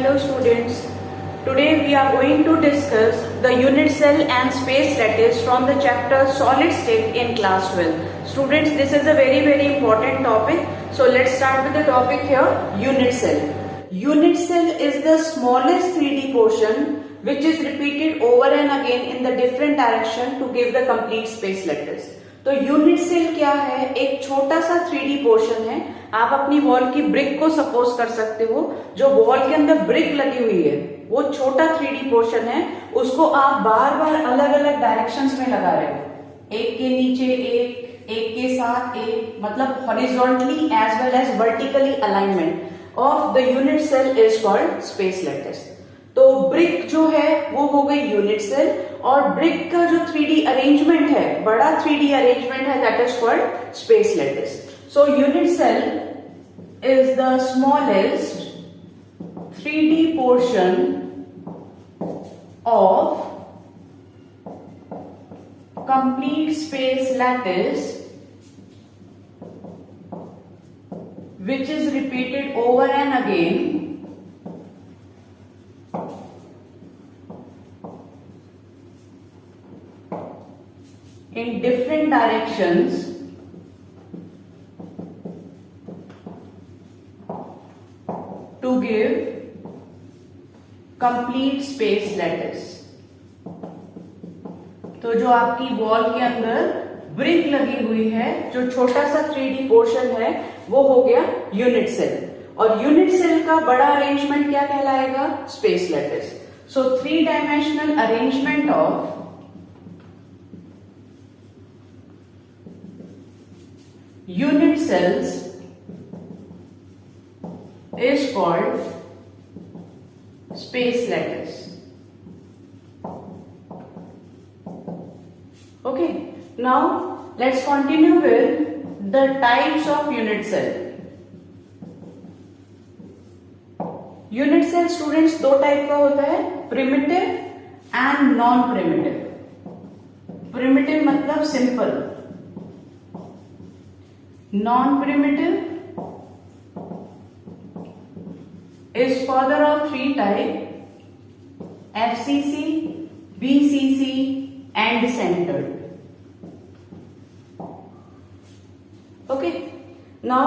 Hello students, today we are going to discuss the unit cell and space lattice from the chapter solid state in class 12. Students, this is a very important topic. So let's start with the topic here, unit cell. Unit cell is the smallest 3D portion which is repeated over and again in the different direction to give the complete space lattice. तो unit cell क्या है? एक छोटा सा 3D portion है. आप अपनी wall की ब्रिक को सपोज कर सकते हो. जो वॉल के अंदर ब्रिक लगी हुई है वो छोटा 3D पोर्शन है. उसको आप बार बार अलग अलग डायरेक्शंस में लगा रहे हो. एक के नीचे एक के साथ एक, मतलब horizontally as well as vertically alignment of the unit cell is called space lattice. तो ब्रिक जो है वो हो गई यूनिट सेल, और ब्रिक का जो 3D अरेंजमेंट है, बड़ा 3D अरेंजमेंट है, that is called space lattice. So unit cell is the smallest 3D portion of complete space lattice which is repeated over and again in different directions to give complete space lattice. तो जो आपकी wall के अंदर brick लगी हुई है, जो छोटा सा 3D पोर्शन है, वो हो गया यूनिट सेल. और यूनिट सेल का बड़ा अरेंजमेंट क्या कहलाएगा? Space lattice. So 3 dimensional arrangement of unit cells is called space lattice. Okay, now let's continue with the types of unit cell. Unit cell students दो टाइप का होता है, primitive and non-primitive. Primitive मतलब simple, non-primitive is further of 3 types: FCC, BCC and centered. Okay, now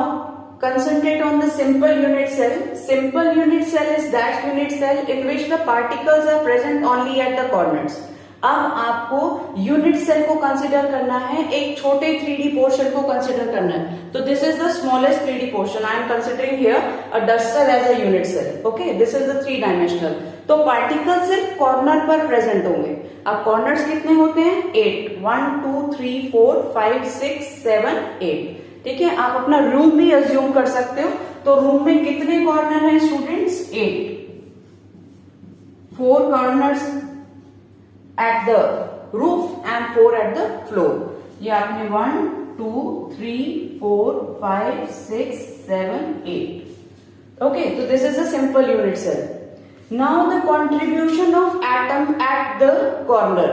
concentrate on the simple unit cell. Simple unit cell is that unit cell in which the particles are present only at the corners. अब आपको unit cell को consider करना है, एक छोटे 3D portion को consider करना है. तो this is the smallest 3D portion. I am considering here a duster as a unit cell. Okay, this is the 3 dimensional. तो पार्टिकल सिर्फ कॉर्नर पर प्रेजेंट होंगे. अब कॉर्नर्स कितने होते हैं? 8. 1 2 3 4 5 6 7 8. ठीक है, आप अपना रूम भी अज्यूम कर सकते हो. तो रूम में कितने कॉर्नर हैं students? 8. 4 corners at the roof and 4 at the floor. ये आपने 1 2 3 4 5 6 7 8. Okay, so this is a simple unit cell. Now the contribution of atom at the corner.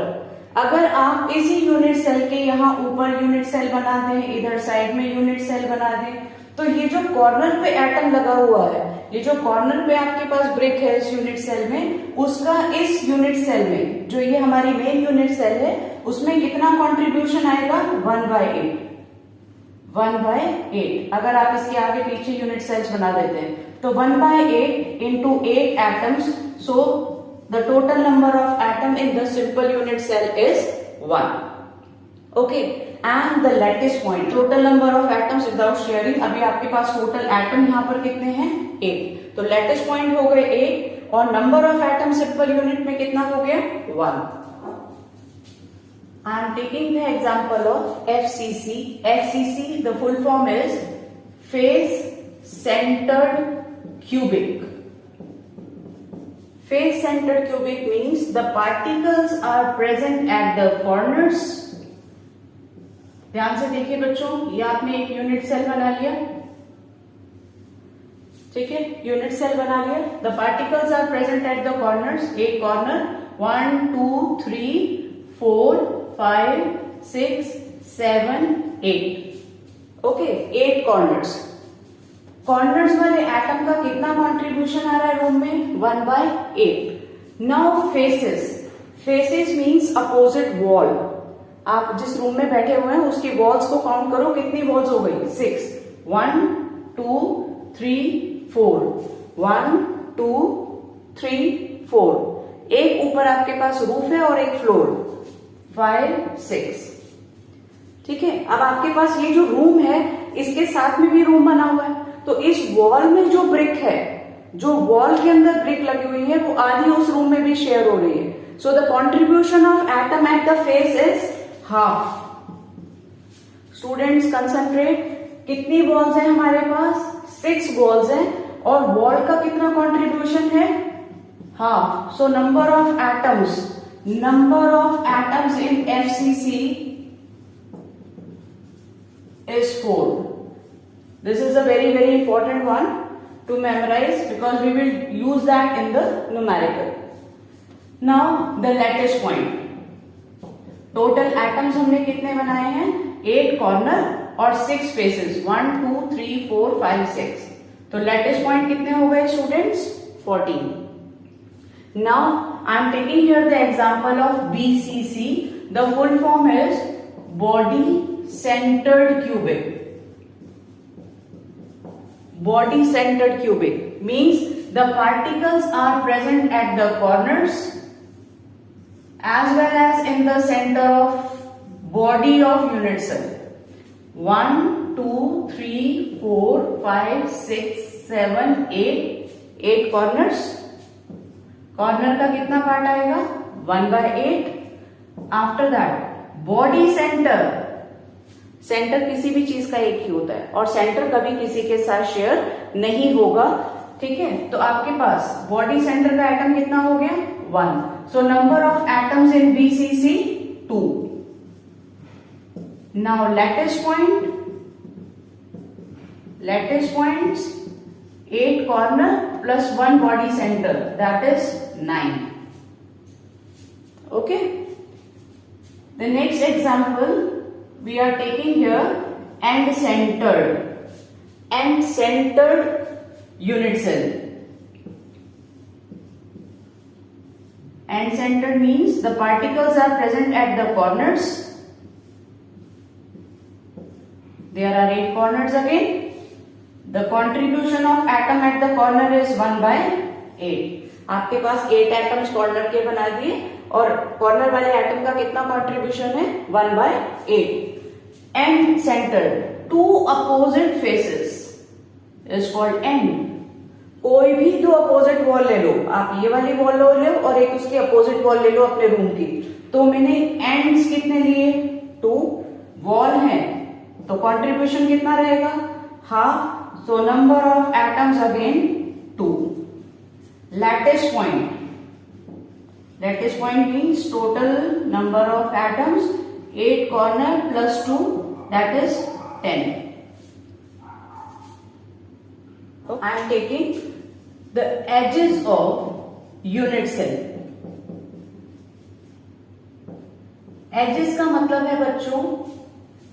अगर आप इसी यूनिट सेल के यहाँ ऊपर यूनिट सेल बना दें, इधर साइड में यूनिट सेल बना दें, तो ये जो कॉर्नर पे एटम लगा हुआ है, ये जो कॉर्नर पे आपके पास ब्रिक है इस यूनिट सेल में, उसका इस यूनिट सेल में, जो ये हमारी मेन यूनिट सेल है, उसमें कितना कंट्रीब्यूशन आएगा? 1/8. 1/8. अगर आप इसके आगे पीछे यूनिट सेल्स बना देते हैं तो 1/8 into 8 atoms. So the total number of atom in the simple unit cell is 1. Okay, and the lattice point, total number of atoms without sharing. अभी आपके पास टोटल एटम यहाँ पर कितने हैं? 8. तो लैटिस पॉइंट हो गए 8, और number of atom simple unit में कितना हो गया? 1. I am taking the example of FCC. FCC, the full form is face centered cubic. Face centered cubic means the particles are present at the corners. ध्यान से देखिए बच्चों, ये आपने एक यूनिट सेल बना लिया. ठीक है, यूनिट सेल बना लिया. The particles are present at the corners. एक कॉर्नर 1 2 3 4 5 6 7 8. Okay, 8 corners. कॉर्नर्स वाले एटम का कितना कंट्रीब्यूशन आ रहा है रूम में? 1/8. Now faces, faces means opposite wall. आप जिस रूम में बैठे हुए हैं उसकी वॉल्स को काउंट करो, कितनी वॉल्स हो गई? 6. 1 2 3 4. 1 2 3 4. एक ऊपर आपके पास रूफ है और एक फ्लोर. 5 6. ठीक है. अब आपके पास ये जो रूम है इसके साथ में भी रूम बना हुआ है, तो इस वॉल में जो ब्रिक है, जो वॉल के अंदर ब्रिक लगी हुई है, वो आधी उस रूम में भी शेयर हो रही है. So the contribution of atom at the face is half. Students concentrate. कितनी वॉल्स है हमारे पास? 6 वॉल्स है और वॉल का कितना कॉन्ट्रीब्यूशन है? Half. So number of atoms in FCC is 4. This is a very very important one to memorize because we will use that in the numerical. Now the lattice point. Total atoms हमने कितने बनाए हैं? 8 corner और 6 faces. 1 2 3 4 5 6. तो lattice point कितने हो गए students? 14. Now I am taking here the example of BCC. The full form is body centered cubic. Body centered cubic means the particles are present at the corners as well as in the center of body of unit cell. 1 2 3 4 5 6 7 8. 8 corners. Corner का कितना part आएगा? 1/8. After that body centre. Centre किसी भी चीज का एक ही होता है और सेंटर कभी किसी के साथ शेयर नहीं होगा. ठीक है. तो आपके पास बॉडी सेंटर का एटम कितना हो गया? 1. So number of atoms in BCC 2. Now lattice points 8 corner plus 1 body centre, that is 9. Okay. The next example we are taking here end-centered unit cell. End-centered means the particles are present at the corners. There are 8 corners again. The contribution of atom at the corner is 1/8. आपके पास 8 atoms corner के बना दिए और corner वाले atom का कितना contribution है? 1/8. And centred 2 opposite faces is called and. कोई भी 2 अपोजिट वॉल ले लो, आप ये वाली वॉल ले लो और एक उसकी अपोजिट वॉल ले लो अपने रूम की, तो मैंने एंड्स कितने लिए? 2. वॉल है तो कंट्रीब्यूशन कितना रहेगा? Half. So number of atoms again 2. Lattice point means total number of atoms 8 corner plus 2, that is 10. I am taking the edges of unit cell. Edges का मतलब है बच्चों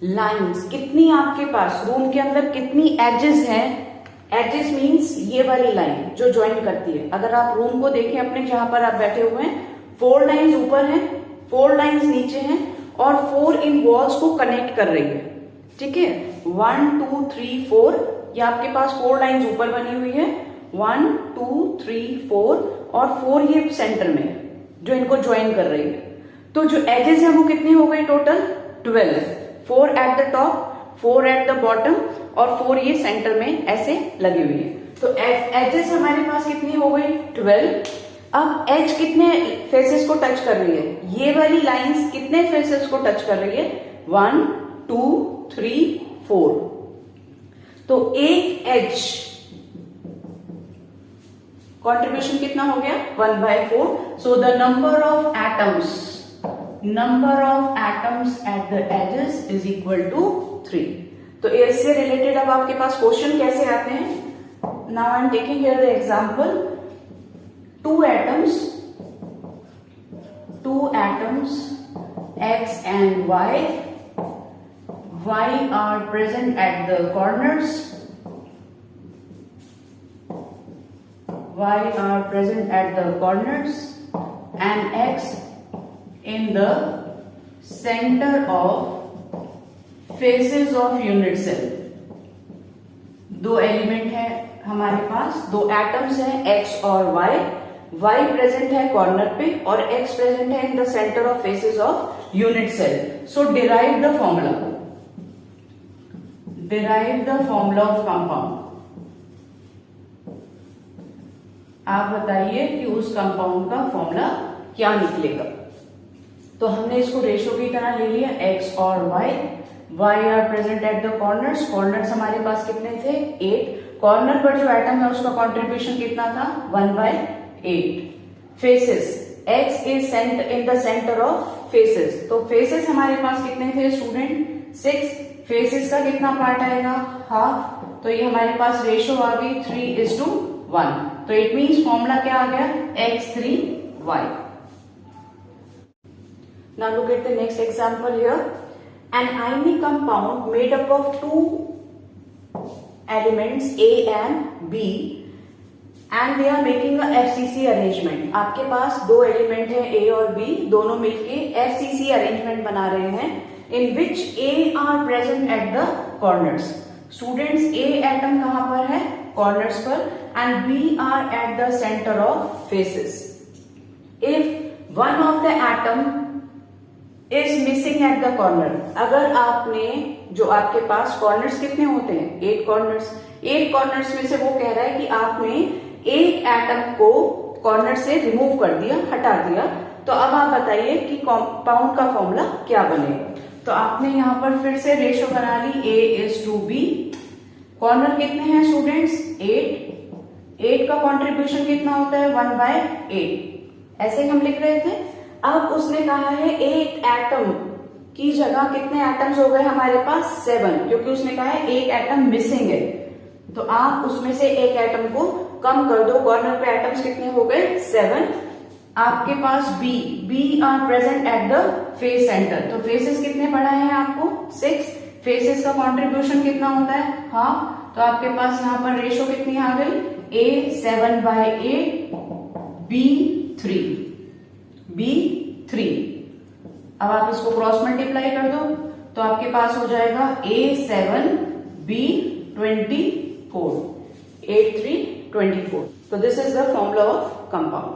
लाइंस. कितनी आपके पास रूम के अंदर कितनी एजेस हैं? एजेस मीन्स ये वाली लाइन जो ज्वाइन करती है. अगर आप रूम को देखें अपने जहां पर आप बैठे हुए हैं, 4 लाइंस ऊपर हैं, 4 लाइंस नीचे हैं और 4 इन वॉल्स को कनेक्ट कर रही है. ठीक है. 1 2 3 4. ये आपके पास 4 लाइंस ऊपर बनी हुई है. 1 2 3 4 और 4 ये सेंटर में है जो इनको ज्वाइन कर रही है. तो जो एजेस है वो कितनी हो गई total? 12. 4 at the top, 4 at the bottom और 4 ये सेंटर में ऐसे लगी हुई है. तो एजेस हमारे पास कितनी हो गई? 12. अब एज कितने फेसेस को टच कर रही है? ये वाली लाइंस कितने फेसेस को टच कर रही है? 1 2 3 4. तो एक एज कंट्रीब्यूशन कितना हो गया? 1/4. So the number of atoms at the edges is equal to 3. तो इससे रिलेटेड अब आपके पास क्वेश्चन कैसे आते हैं? Now I am taking here the example. 2 atoms X and Y are present at the corners. y are present at the corners and x in the center of faces of unit cell. दो element है हमारे पास, दो atoms हैं x और y. y present है corner पे और x present है in the centre of faces of unit cell. So derive the formula of compound. आप बताइए कि उस कंपाउंड का फॉर्मूला क्या निकलेगा. तो हमने इसको रेशो की तरह ले लिया, x और y are present at the corners. Corners हमारे पास कितने थे? 8. कॉर्नर पर जो एटम है उसका कंट्रीब्यूशन कितना था? 1/8. Faces, x is sent in the centre of faces. तो फेसेस हमारे पास कितने थे स्टूडेंट? 6. फेसेस का कितना पार्ट आएगा? हाफ. तो ये हमारे पास रेशो आ गई 3:1. तो इट मीन्स फॉर्मूला क्या आ गया? x3y. Now look at the next example here. An ionic compound made up of two elements A and B and they are making a FCC arrangement. आपके पास दो element है A और B, दोनों मिलके FCC arrangement बना रहे हैं in which A are present at the corners. Students, A atom कहाँ पर है? Corners पर, and B are at the center of faces. If one of the atom is missing at the corner, अगर आपने जो आपके पास कॉर्नर्स कितने होते हैं? 8 कॉर्नर्स. 8 कॉर्नर्स में से वो कह रहा है कि आपने एक एटम को कॉर्नर से रिमूव कर दिया, हटा दिया. तो अब आप बताइए कि कंपाउंड का फॉर्मूला क्या बनेगा. तो आपने यहां पर फिर से रेशो बना ली, A:B. कॉर्नर कितने हैं स्टूडेंट्स? 8. 8 का कॉन्ट्रीब्यूशन कितना होता है? 1/8. ऐसे हम लिख रहे थे. अब उसने कहा है एक एटम की जगह कितने एटम्स हो गए हमारे पास? 7, क्योंकि उसने कहा है एक एटम मिसिंग है. तो आप उसमें से एक एटम को कम कर दो. कॉर्नर पे एटम्स कितने हो गए? 7. आपके पास B R present at the face centre. तो फेसेस कितने पढ़ाए हैं आपको? 6. फेसेस का कंट्रीब्यूशन कितना होता है? हाफ. तो आपके पास यहाँ पर रेशो कितनी आ गई? A 7/8, B3. अब आप इसको क्रॉस मल्टीप्लाई कर दो तो आपके पास हो जाएगा A7 B24, 8 3 24. So this is the formula of compound.